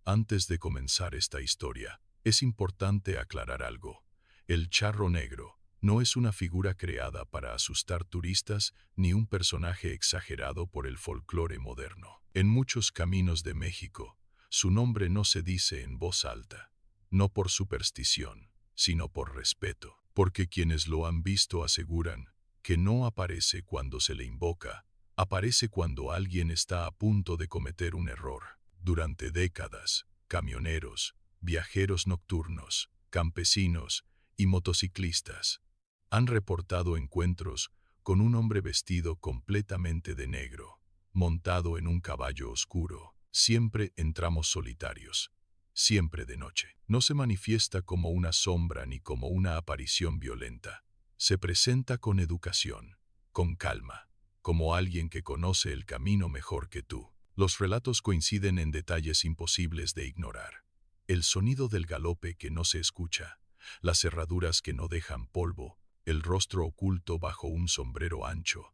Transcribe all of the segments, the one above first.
Antes de comenzar esta historia, es importante aclarar algo. El charro negro no es una figura creada para asustar turistas ni un personaje exagerado por el folclore moderno. En muchos caminos de México, su nombre no se dice en voz alta, no por superstición, sino por respeto, porque quienes lo han visto aseguran que no aparece cuando se le invoca, aparece cuando alguien está a punto de cometer un error. Durante décadas, camioneros, viajeros nocturnos, campesinos y motociclistas han reportado encuentros con un hombre vestido completamente de negro, montado en un caballo oscuro, siempre en tramos solitarios, siempre de noche. No se manifiesta como una sombra ni como una aparición violenta. Se presenta con educación, con calma, como alguien que conoce el camino mejor que tú. Los relatos coinciden en detalles imposibles de ignorar. El sonido del galope que no se escucha, las cerraduras que no dejan polvo, el rostro oculto bajo un sombrero ancho,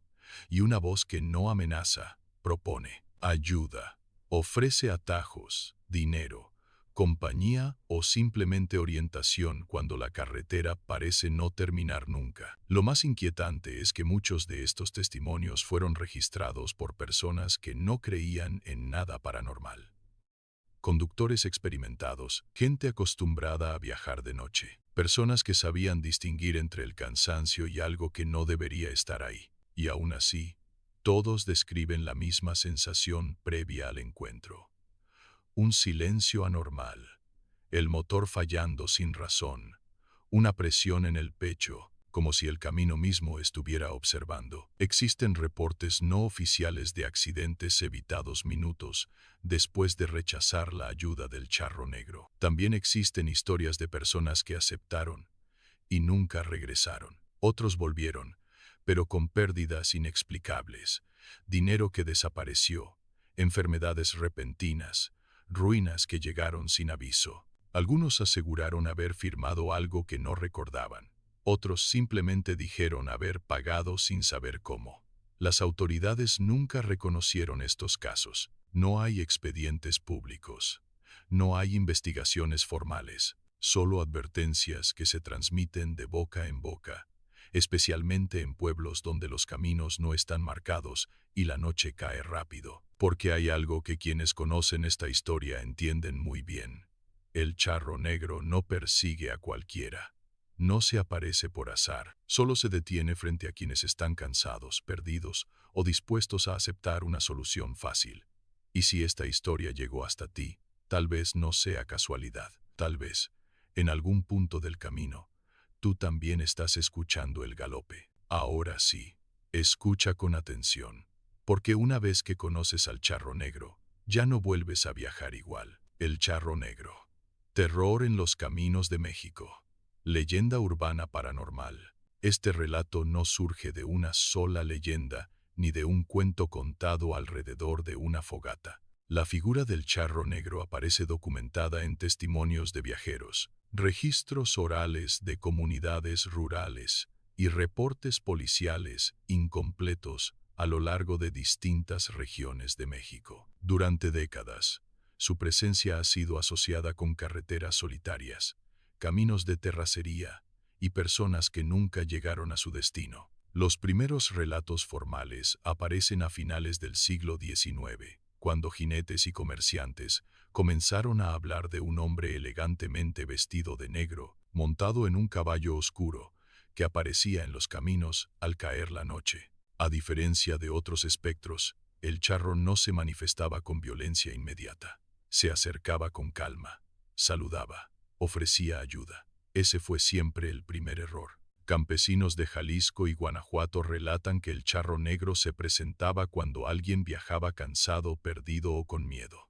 y una voz que no amenaza, propone, ayuda, ofrece atajos, dinero, compañía o simplemente orientación cuando la carretera parece no terminar nunca. Lo más inquietante es que muchos de estos testimonios fueron registrados por personas que no creían en nada paranormal. Conductores experimentados, gente acostumbrada a viajar de noche, personas que sabían distinguir entre el cansancio y algo que no debería estar ahí. Y aún así, todos describen la misma sensación previa al encuentro. Un silencio anormal, el motor fallando sin razón, una presión en el pecho, como si el camino mismo estuviera observando. Existen reportes no oficiales de accidentes evitados minutos después de rechazar la ayuda del charro negro. También existen historias de personas que aceptaron y nunca regresaron. Otros volvieron, pero con pérdidas inexplicables, dinero que desapareció, enfermedades repentinas, ruinas que llegaron sin aviso. Algunos aseguraron haber firmado algo que no recordaban. Otros simplemente dijeron haber pagado sin saber cómo. Las autoridades nunca reconocieron estos casos. No hay expedientes públicos. No hay investigaciones formales. Solo advertencias que se transmiten de boca en boca, especialmente en pueblos donde los caminos no están marcados y la noche cae rápido. Porque hay algo que quienes conocen esta historia entienden muy bien. El charro negro no persigue a cualquiera. No se aparece por azar, solo se detiene frente a quienes están cansados, perdidos o dispuestos a aceptar una solución fácil. Y si esta historia llegó hasta ti, tal vez no sea casualidad, tal vez, en algún punto del camino, tú también estás escuchando el galope. Ahora sí, escucha con atención, porque una vez que conoces al charro negro, ya no vuelves a viajar igual. El charro negro. Terror en los caminos de México. Leyenda urbana paranormal. Este relato no surge de una sola leyenda, ni de un cuento contado alrededor de una fogata. La figura del charro negro aparece documentada en testimonios de viajeros, registros orales de comunidades rurales y reportes policiales incompletos a lo largo de distintas regiones de México. Durante décadas, su presencia ha sido asociada con carreteras solitarias, caminos de terracería y personas que nunca llegaron a su destino. Los primeros relatos formales aparecen a finales del siglo XIX, cuando jinetes y comerciantes comenzaron a hablar de un hombre elegantemente vestido de negro, montado en un caballo oscuro, que aparecía en los caminos al caer la noche. A diferencia de otros espectros, el charro no se manifestaba con violencia inmediata. Se acercaba con calma, saludaba, ofrecía ayuda. Ese fue siempre el primer error. Campesinos de Jalisco y Guanajuato relatan que el charro negro se presentaba cuando alguien viajaba cansado, perdido o con miedo.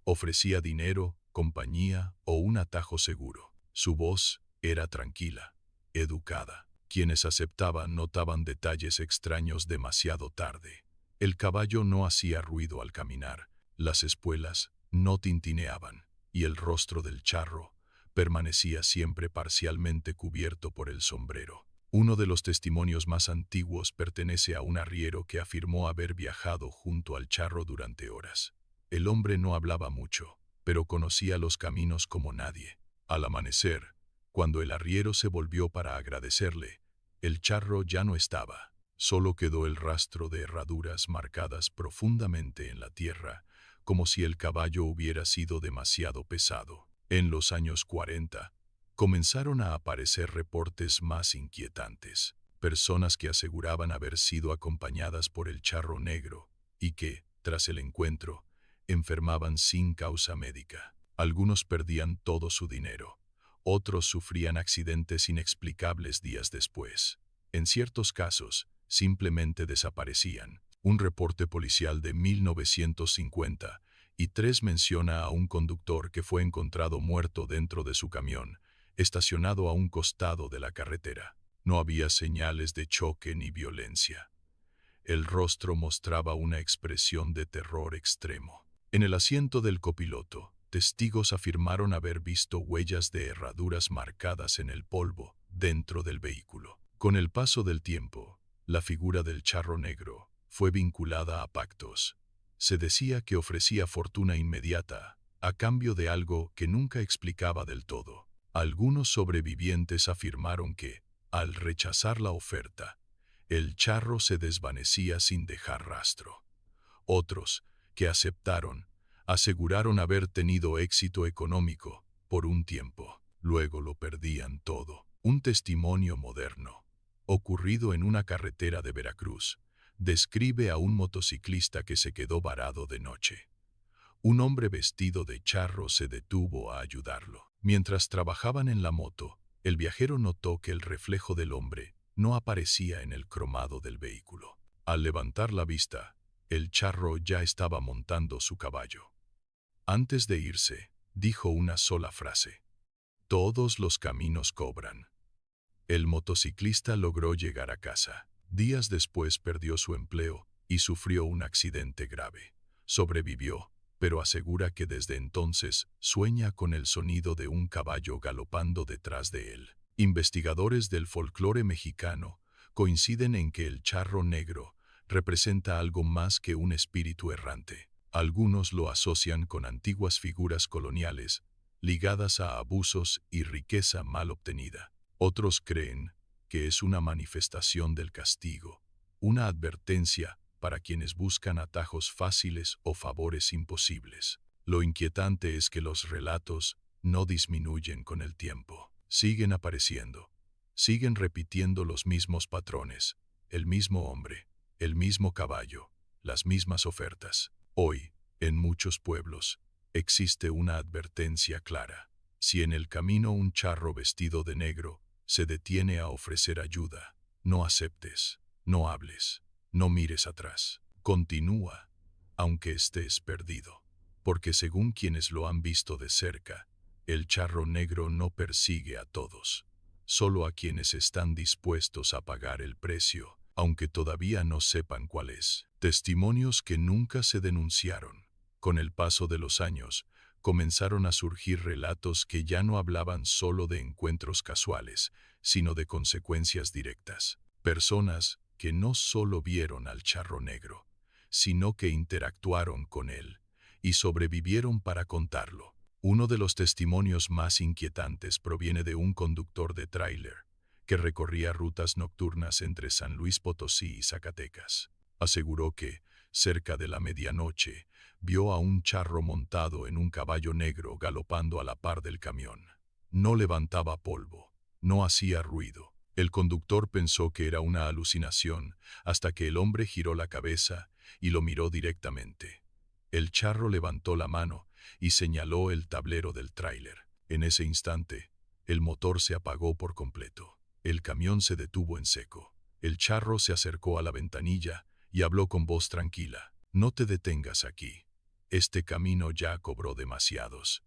Ofrecía dinero, compañía o un atajo seguro. Su voz era tranquila, educada. Quienes aceptaban notaban detalles extraños demasiado tarde. El caballo no hacía ruido al caminar, las espuelas no tintineaban, y el rostro del charro permanecía siempre parcialmente cubierto por el sombrero. Uno de los testimonios más antiguos pertenece a un arriero que afirmó haber viajado junto al charro durante horas. El hombre no hablaba mucho, pero conocía los caminos como nadie. Al amanecer, cuando el arriero se volvió para agradecerle, el charro ya no estaba. Solo quedó el rastro de herraduras marcadas profundamente en la tierra, como si el caballo hubiera sido demasiado pesado. En los años 40, comenzaron a aparecer reportes más inquietantes. Personas que aseguraban haber sido acompañadas por el charro negro y que, tras el encuentro, enfermaban sin causa médica. Algunos perdían todo su dinero. Otros sufrían accidentes inexplicables días después. En ciertos casos, simplemente desaparecían. Un reporte policial de 1953 menciona a un conductor que fue encontrado muerto dentro de su camión, estacionado a un costado de la carretera. No había señales de choque ni violencia. El rostro mostraba una expresión de terror extremo. En el asiento del copiloto, testigos afirmaron haber visto huellas de herraduras marcadas en el polvo dentro del vehículo. Con el paso del tiempo, la figura del charro negro fue vinculada a pactos. Se decía que ofrecía fortuna inmediata, a cambio de algo que nunca explicaba del todo. Algunos sobrevivientes afirmaron que, al rechazar la oferta, el charro se desvanecía sin dejar rastro. Otros, que aceptaron, aseguraron haber tenido éxito económico por un tiempo. Luego lo perdían todo. Un testimonio moderno, ocurrido en una carretera de Veracruz, describe a un motociclista que se quedó varado de noche. Un hombre vestido de charro se detuvo a ayudarlo. Mientras trabajaban en la moto, el viajero notó que el reflejo del hombre no aparecía en el cromado del vehículo. Al levantar la vista, el charro ya estaba montando su caballo. Antes de irse, dijo una sola frase: "Todos los caminos cobran". El motociclista logró llegar a casa. Días después perdió su empleo y sufrió un accidente grave. Sobrevivió, pero asegura que desde entonces sueña con el sonido de un caballo galopando detrás de él. Investigadores del folclore mexicano coinciden en que el charro negro representa algo más que un espíritu errante. Algunos lo asocian con antiguas figuras coloniales ligadas a abusos y riqueza mal obtenida. Otros creen que es una manifestación del castigo, una advertencia para quienes buscan atajos fáciles o favores imposibles. Lo inquietante es que los relatos no disminuyen con el tiempo. Siguen apareciendo, siguen repitiendo los mismos patrones, el mismo hombre, el mismo caballo, las mismas ofertas. Hoy, en muchos pueblos, existe una advertencia clara. Si en el camino un charro vestido de negro se detiene a ofrecer ayuda, no aceptes, no hables, no mires atrás. Continúa, aunque estés perdido. Porque según quienes lo han visto de cerca, el charro negro no persigue a todos, solo a quienes están dispuestos a pagar el precio, aunque todavía no sepan cuál es. Testimonios que nunca se denunciaron. Con el paso de los años, comenzaron a surgir relatos que ya no hablaban solo de encuentros casuales, sino de consecuencias directas. Personas que no solo vieron al charro negro, sino que interactuaron con él y sobrevivieron para contarlo. Uno de los testimonios más inquietantes proviene de un conductor de tráiler que recorría rutas nocturnas entre San Luis Potosí y Zacatecas. Aseguró que, cerca de la medianoche, vio a un charro montado en un caballo negro galopando a la par del camión. No levantaba polvo, no hacía ruido. El conductor pensó que era una alucinación hasta que el hombre giró la cabeza y lo miró directamente. El charro levantó la mano y señaló el tablero del tráiler. En ese instante, el motor se apagó por completo. El camión se detuvo en seco. El charro se acercó a la ventanilla y habló con voz tranquila: "No te detengas aquí. Este camino ya cobró demasiados".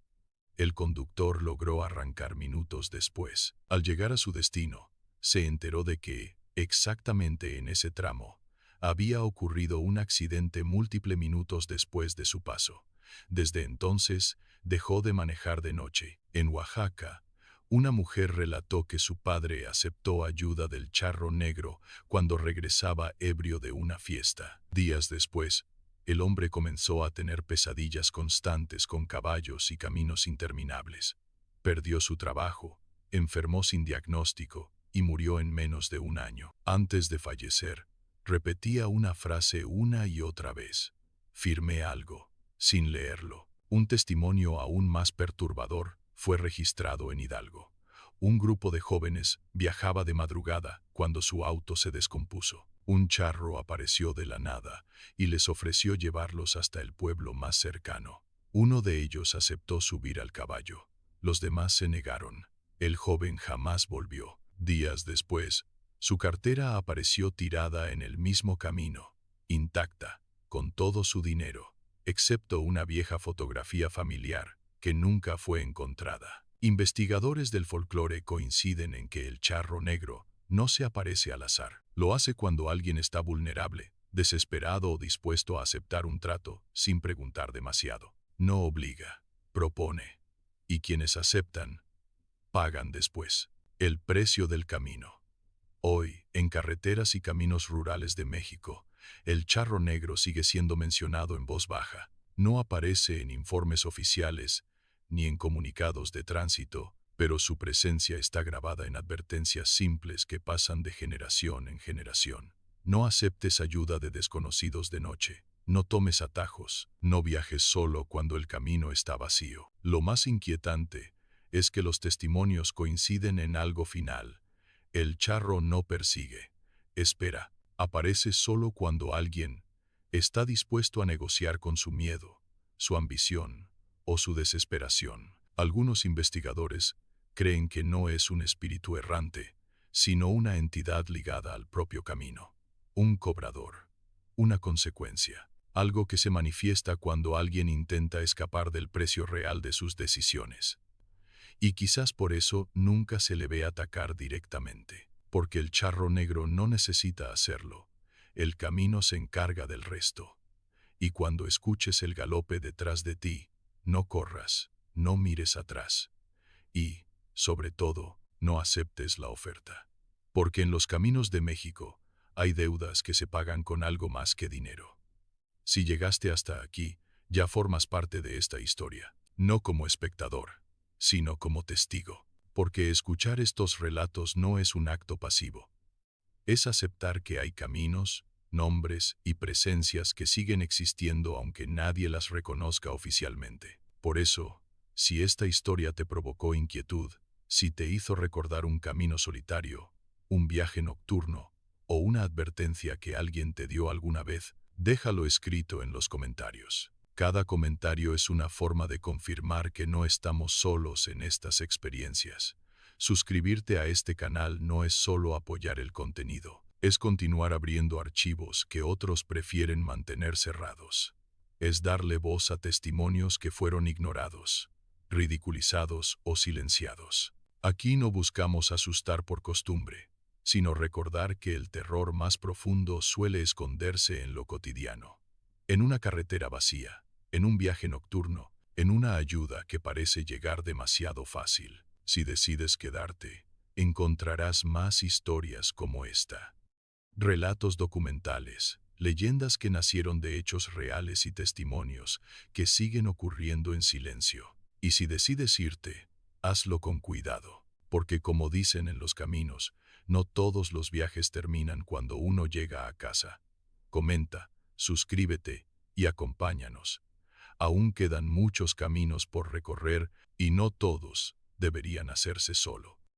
El conductor logró arrancar minutos después. Al llegar a su destino, se enteró de que, exactamente en ese tramo, había ocurrido un accidente múltiples minutos después de su paso. Desde entonces, dejó de manejar de noche. En Oaxaca, una mujer relató que su padre aceptó ayuda del charro negro cuando regresaba ebrio de una fiesta. Días después, el hombre comenzó a tener pesadillas constantes con caballos y caminos interminables. Perdió su trabajo, enfermó sin diagnóstico y murió en menos de un año. Antes de fallecer, repetía una frase una y otra vez. Firmé algo, sin leerlo. Un testimonio aún más perturbador fue registrado en Hidalgo. Un grupo de jóvenes viajaba de madrugada cuando su auto se descompuso. Un charro apareció de la nada y les ofreció llevarlos hasta el pueblo más cercano. Uno de ellos aceptó subir al caballo. Los demás se negaron. El joven jamás volvió. Días después, su cartera apareció tirada en el mismo camino, intacta, con todo su dinero, excepto una vieja fotografía familiar que nunca fue encontrada. Investigadores del folclore coinciden en que el charro negro no se aparece al azar. Lo hace cuando alguien está vulnerable, desesperado o dispuesto a aceptar un trato sin preguntar demasiado. No obliga, propone. Y quienes aceptan, pagan después. El precio del camino. Hoy, en carreteras y caminos rurales de México, el charro negro sigue siendo mencionado en voz baja. No aparece en informes oficiales ni en comunicados de tránsito, pero su presencia está grabada en advertencias simples que pasan de generación en generación. No aceptes ayuda de desconocidos de noche. No tomes atajos. No viajes solo cuando el camino está vacío. Lo más inquietante es que los testimonios coinciden en algo final. El charro no persigue, espera, aparece solo cuando alguien está dispuesto a negociar con su miedo, su ambición o su desesperación. Algunos investigadores creen que no es un espíritu errante, sino una entidad ligada al propio camino, un cobrador, una consecuencia, algo que se manifiesta cuando alguien intenta escapar del precio real de sus decisiones. Y quizás por eso nunca se le ve atacar directamente, porque el charro negro no necesita hacerlo. El camino se encarga del resto. Y cuando escuches el galope detrás de ti, no corras, no mires atrás. Y, sobre todo, no aceptes la oferta. Porque en los caminos de México hay deudas que se pagan con algo más que dinero. Si llegaste hasta aquí, ya formas parte de esta historia, no como espectador, sino como testigo, porque escuchar estos relatos no es un acto pasivo. Es aceptar que hay caminos, nombres y presencias que siguen existiendo aunque nadie las reconozca oficialmente. Por eso, si esta historia te provocó inquietud, si te hizo recordar un camino solitario, un viaje nocturno o una advertencia que alguien te dio alguna vez, déjalo escrito en los comentarios. Cada comentario es una forma de confirmar que no estamos solos en estas experiencias. Suscribirte a este canal no es solo apoyar el contenido, es continuar abriendo archivos que otros prefieren mantener cerrados. Es darle voz a testimonios que fueron ignorados, ridiculizados o silenciados. Aquí no buscamos asustar por costumbre, sino recordar que el terror más profundo suele esconderse en lo cotidiano. En una carretera vacía, en un viaje nocturno, en una ayuda que parece llegar demasiado fácil. Si decides quedarte, encontrarás más historias como esta. Relatos documentales, leyendas que nacieron de hechos reales y testimonios que siguen ocurriendo en silencio. Y si decides irte, hazlo con cuidado, porque como dicen en los caminos, no todos los viajes terminan cuando uno llega a casa. Comenta, suscríbete y acompáñanos. Aún quedan muchos caminos por recorrer y no todos deberían hacerse solo.